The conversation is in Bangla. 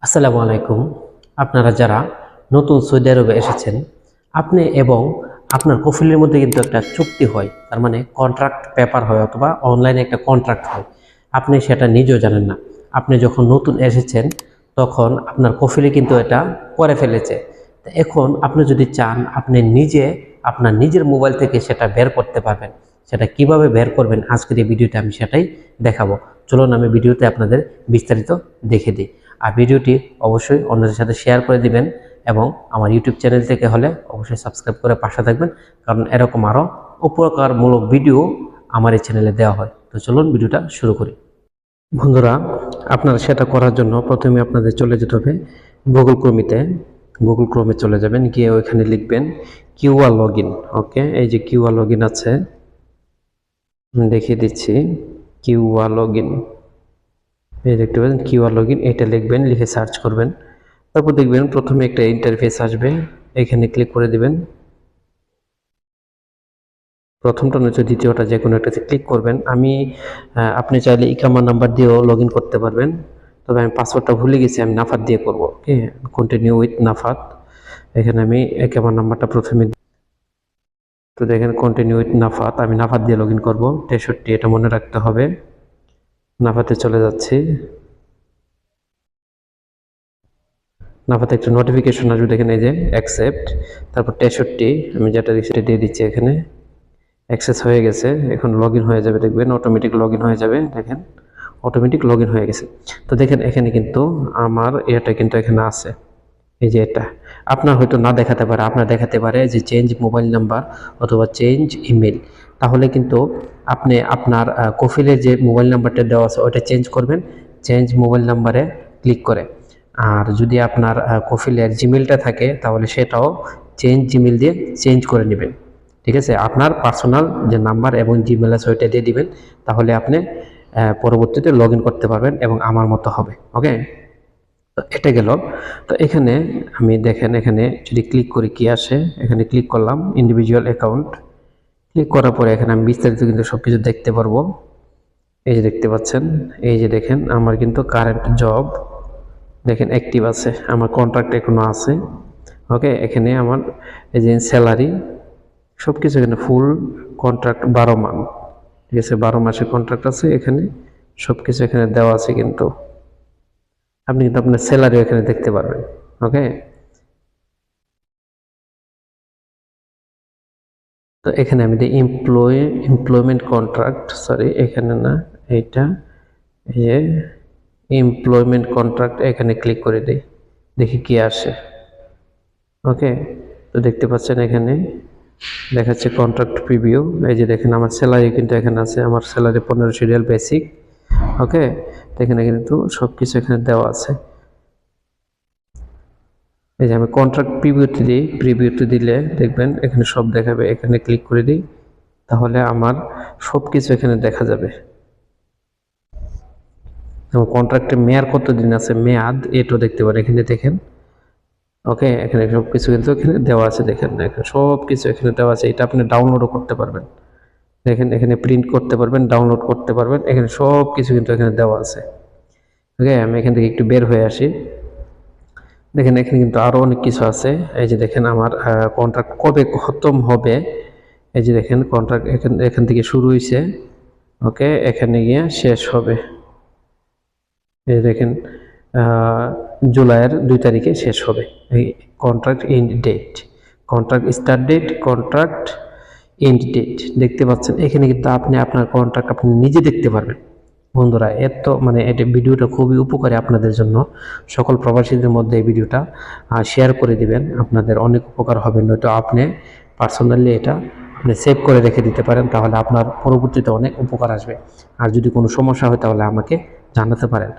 আসসালামু আলাইকুম। আপনারা যারা নতুন সৌদি আরবে এসেছেন, আপনি এবং আপনার কফিলের মধ্যে কিন্তু একটা চুক্তি হয়, তার মানে কন্ট্রাক্ট পেপার হয় অথবা অনলাইনে একটা কন্ট্রাক্ট হয়। আপনি সেটা নিজেও জানেন না। আপনি যখন নতুন এসেছেন তখন আপনার কফিলে কিন্তু এটা করে ফেলেছে। তো এখন আপনি যদি চান আপনি নিজে আপনার নিজের মোবাইল থেকে সেটা বের করতে পারবেন। সেটা কিভাবে বের করবেন আজকের এই ভিডিওতে আমি সেটাই দেখাবো। চলুন আমি ভিডিওতে আপনাদের বিস্তারিত দেখে দিই। আর ভিডিওটি অবশ্যই অন্যদের সাথে শেয়ার করে দিবেন এবং আমার ইউটিউব চ্যানেল থেকে হলে অবশ্যই সাবস্ক্রাইব করে পাশে থাকবেন, কারণ এরকম আরও উপকারমূলক ভিডিও আমার এই চ্যানেলে দেওয়া হয়। তো চলুন ভিডিওটা শুরু করি। বন্ধুরা, আপনারা সেটা করার জন্য প্রথমে আপনাদের চলে যেতে হবে গুগল ক্রোমে চলে যাবেন, গিয়ে ওইখানে লিখবেন কিউআর লগ ইন। ওকে, এই যে কিউআর লগ ইন আছে, দেখিয়ে দিচ্ছি। কিউআর লগ ইন, এই দেখতে পাচ্ছেন কিউআর লগ ইন, এটা লিখবেন, লিখে সার্চ করবেন। তারপর দেখবেন প্রথমে একটা ইন্টারফেস আসবে, এখানে ক্লিক করে দিবেন। প্রথমটা নয়তো দ্বিতীয়টা যে কোনো একটাতে ক্লিক করবেন। আপনি চাইলে ইকামা নাম্বার দিয়েও লগ ইন করতে পারবেন, তবে আমি পাসওয়ার্ডটা ভুলে গেছি, আমি নাফাত দিয়ে করব। ওকে, কন্টিনিউ উইথ নাফাত। এখানে আমি ইকামা নাম্বারটা প্রথমে, তো দেখেন কন্টিনিউ উইথ নাফাত, আমি নাফাত দিয়ে লগ ইন করবো 63, এটা মনে রাখতে হবে। নাফাতে চলে যাচ্ছি। নাফাতে একটা নোটিফিকেশন আসবে, দেখেন এই যে অ্যাকসেপ্ট, তারপর 63 আমি যেটা রিসেটে দিয়ে দিচ্ছি। এখানে অ্যাক্সেস হয়ে গেছে, এখন লগ ইন হয়ে যাবে, দেখবেন অটোমেটিক লগ ইন হয়ে যাবে। দেখেন অটোমেটিক লগ ইন হয়ে গেছে। তো দেখেন এখানে কিন্তু আমার এটা কিন্তু এখানে আছে, এই যে এটা আপনার হয়তো না দেখাতে পারে, আপনার দেখাতে পারে যে চেঞ্জ মোবাইল নাম্বার অথবা চেঞ্জ ইমেল। তাহলে কিন্তু আপনি আপনার কফিলের যে মোবাইল নাম্বারটা দেওয়া আছে ওটা চেঞ্জ করবেন, চেঞ্জ মোবাইল নাম্বারে ক্লিক করে। আর যদি আপনার কফিলের জিমেলটা থাকে তাহলে সেটাও চেঞ্জ জিমেল দিয়ে চেঞ্জ করে নেবেন। ঠিক আছে, আপনার পার্সোনাল যে নাম্বার এবং জিমেল আছে ওইটা দিয়ে দিবেন, তাহলে আপনি পরবর্তীতে লগ ইন করতে পারবেন এবং আমার মতো হবে। ওকে, তো এটা গেল। তো এখানে আমি দেখেন, এখানে যদি ক্লিক করি কি আসে, এখানে ক্লিক করলাম ইন্ডিভিজুয়াল অ্যাকাউন্ট। ক্লিক করার পরে এখানে আমি বিস্তারিত কিন্তু সব কিছু দেখতে পারবো। এই যে দেখতে পাচ্ছেন, এই যে দেখেন আমার কিন্তু কারেন্ট জব দেখেন অ্যাক্টিভ আছে, আমার কন্ট্রাক্ট এখনো আছে। ওকে, এখানে আমার এই যে স্যালারি সব কিছু এখানে ফুল কন্ট্রাক্ট 12 মাস। ঠিক আছে, 12 মাসের কন্ট্রাক্ট আছে এখানে, সব কিছু এখানে দেওয়া আছে। কিন্তু আপনি কিন্তু আপনার স্যালারি এখানে দেখতে পারবেন। ওকে, তো এখানে আমি দিই এমপ্লয়মেন্ট কন্ট্রাক্ট, সরি এখানে না, এইটা এই যে এমপ্লয়মেন্ট কন্ট্রাক্ট, এখানে ক্লিক করে দিই, দেখি কি আসে। ওকে, তো দেখতে পাচ্ছেন এখানে দেখাচ্ছে কন্ট্রাক্ট প্রিভিউ। এই যে দেখেন আমার স্যালারি কিন্তু এখানে আছে, আমার স্যালারি 1500 রিয়াল বেসিক। ওকে, তো এখানে কিন্তু সব কিছু এখানে দেওয়া আছে। এই যে আমি কন্ট্রাক্ট প্রিভিউতে দিলে দেখবেন এখানে সব দেখাবে, এখানে ক্লিক করে দিই, তাহলে আমার সব কিছু এখানে দেখা যাবে। এবং কন্ট্রাক্টের মেয়াদ কতদিন আছে, মেয়াদ এটাও দেখতে পারেন, এখানে দেখেন। ওকে, এখানে সব কিছু কিন্তু এখানে দেওয়া আছে, দেখেন এখানে সব কিছু এখানে দেওয়া আছে। এটা আপনি ডাউনলোডও করতে পারবেন, দেখেন এখানে প্রিন্ট করতে পারবেন, ডাউনলোড করতে পারবেন, এখানে সব কিছু কিন্তু এখানে দেওয়া আছে। ওকে, আমি এখান থেকে একটু বের হয়ে আসি। দেখেন এখানে কিন্তু আরও অনেক কিছু আছে। এই যে দেখেন আমার কন্ট্রাক্ট কবে খতম হবে, এই যে দেখেন কন্ট্রাক্ট এখান থেকে শুরু হয়েছে। ওকে, এখানে গিয়ে শেষ হবে। এই দেখেন জুলাইয়ের 2 তারিখে শেষ হবে এই contract end date, contract start date, contract end date. দেখতে পাচ্ছেন এখানে কিন্তু আপনি আপনার কন্ট্রাক্ট আপনি নিজে দেখতে পারবেন। বন্ধুরা, এত মানে এটা ভিডিওটা খুবই উপকারী আপনাদের জন্য। সকল প্রবাসীদের মধ্যে এই ভিডিওটা শেয়ার করে দিবেন, আপনাদের অনেক উপকার হবে। নয়তো আপনি পার্সোনালি এটা আপনি সেভ করে রেখে দিতে পারেন, তাহলে আপনার পরবর্তীতে অনেক উপকার আসবে। আর যদি কোনো সমস্যা হয় তাহলে আমাকে জানাতে পারেন।